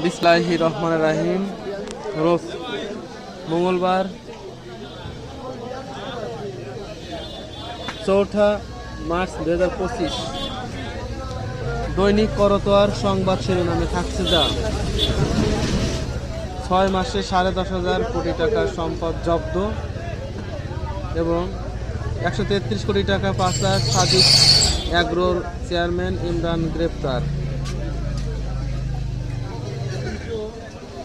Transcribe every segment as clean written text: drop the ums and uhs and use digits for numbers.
বিসমিল্লাহির রহমানির রহিম। রোজ মঙ্গলবার 4 মার্চ 2025। দৈনিক করতোয়ার সংবাদ শিরোনামে থাকছে যা 6 মাসে 10.5 কোটি টাকার সম্পদ জব্দ এবং 133 কোটি টাকা পাচার, সাদিক অ্যাগ্রোর চেয়ারম্যান ইমরান গ্রেপ্তার।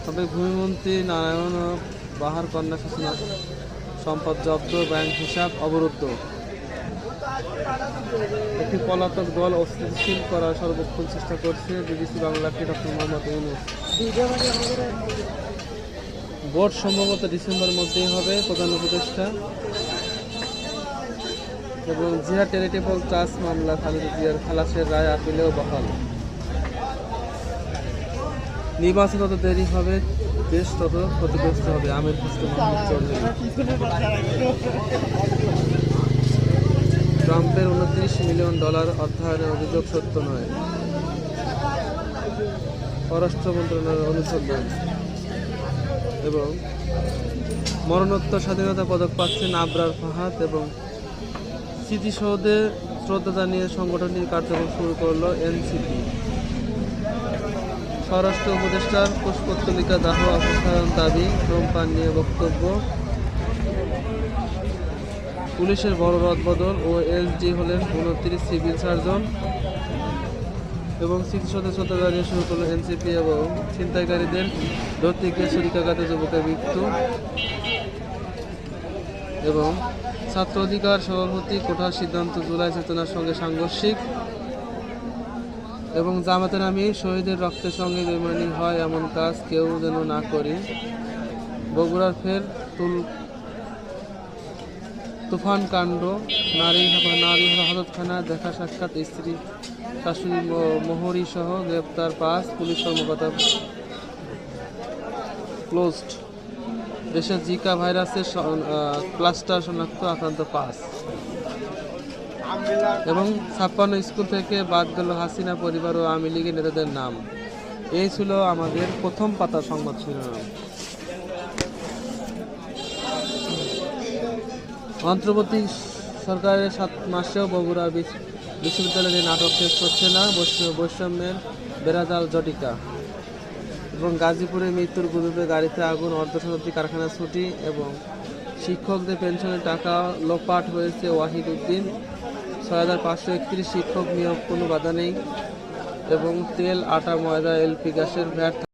তবে ভূমিমন্ত্রী নারায়ণ ও বাহার কন্যা শাসনা সম্পদ জব্দ, ব্যাংক হিসাব অবরুদ্ধ। একটি পলাতক দল অস্থিতিশীল করার সর্বক্ষণ চেষ্টা করছে, বিবিসি বাংলাকে ডক্টর মোহাম্মদ ইউনূস। ভোট সম্ভবত ডিসেম্বরের মধ্যেই হবে, প্রধান উপদেষ্টা। এবং জিয়া চ্যারিটেবল ট্রাস্ট মামলা খালেদা জিয়ার খালাসের রায় আপিলেও বহাল। নির্বাচন যত দেরি হবে দেশ তত ক্ষতিগ্রস্ত হবে, আমির হোসেন মাহমুদ চৌধুরী। ট্রাম্পের $29 মিলিয়ন অর্থায়নের অভিযোগ সত্য নয়, পররাষ্ট্র মন্ত্রণালয়ের অনুসন্ধান। এবং মরণোত্তর স্বাধীনতা পদক পাচ্ছেন আবরার ফাহাদ। এবং স্মৃতিসৌধে শ্রদ্ধা জানিয়ে সংগঠনটির কার্যক্রম শুরু করল এনসিপি। স্বরাষ্ট্র উপদেষ্টার পুষ্পোত্তলিকা দাহ অপসারণ দাবি, ধূমপান নিয়ে বক্তব্য। পুলিশের বড় রদবদল ও এসডি হলেন 29 সিভিল সার্জন। এবং স্মৃতিসৌধে শ্রদ্ধা জানিয়ে শুরু করল এনসিপি। এবং ছিনতাইকারীদের ধরতে গিয়ে ছুরিকাঘাতে যুবকের মৃত্যু। এবং ছাত্র অধিকার সভাপতি কোঠার সিদ্ধান্ত জুলাই চেতনার সঙ্গে সাংঘর্ষিক। এবং জামাতে নামি শহীদের রক্তের সঙ্গে বেইমানি হয় এমন কাজ কেউ যেন না করি। বগুড়ার ফের তুফান কাণ্ড, নারী হাজতখানা দেখা সাক্ষাৎ, স্ত্রী শাশুড়ি মোহরী সহ গ্রেপ্তার 5 পুলিশ কর্মকর্তা। ক্লোজড, দেশে জিকা ভাইরাসের ক্লাস্টার শনাক্ত, আক্রান্ত 5। এবং 56 স্কুল থেকে বাদ গেল হাসিনা পরিবার ও আওয়ামী লীগের নেতাদের নাম। এই ছিল আমাদের প্রথম পাতা সংবাদ শিরোনাম। অন্তর্বর্তী সরকারের 7 মাসেও বগুড়া বিশ্ববিদ্যালয়ে নাটক শেষ করছে না, বৈষম্যের বেড়াজাল জটিকা। এবং গাজীপুরে মৃত্যুর গুজবে গাড়িতে আগুন, অর্ধশতাব্দী কারখানা ছুটি। এবং শিক্ষকদের পেনশনের টাকা লোপাট হয়েছে ওয়াহিদ উদ্দিন। 6531 শিক্ষক নিয়োগ, কোনো বাধা নেই। এবং তেল, আটা, ময়দা, এলপি গ্যাসের ভ্যাট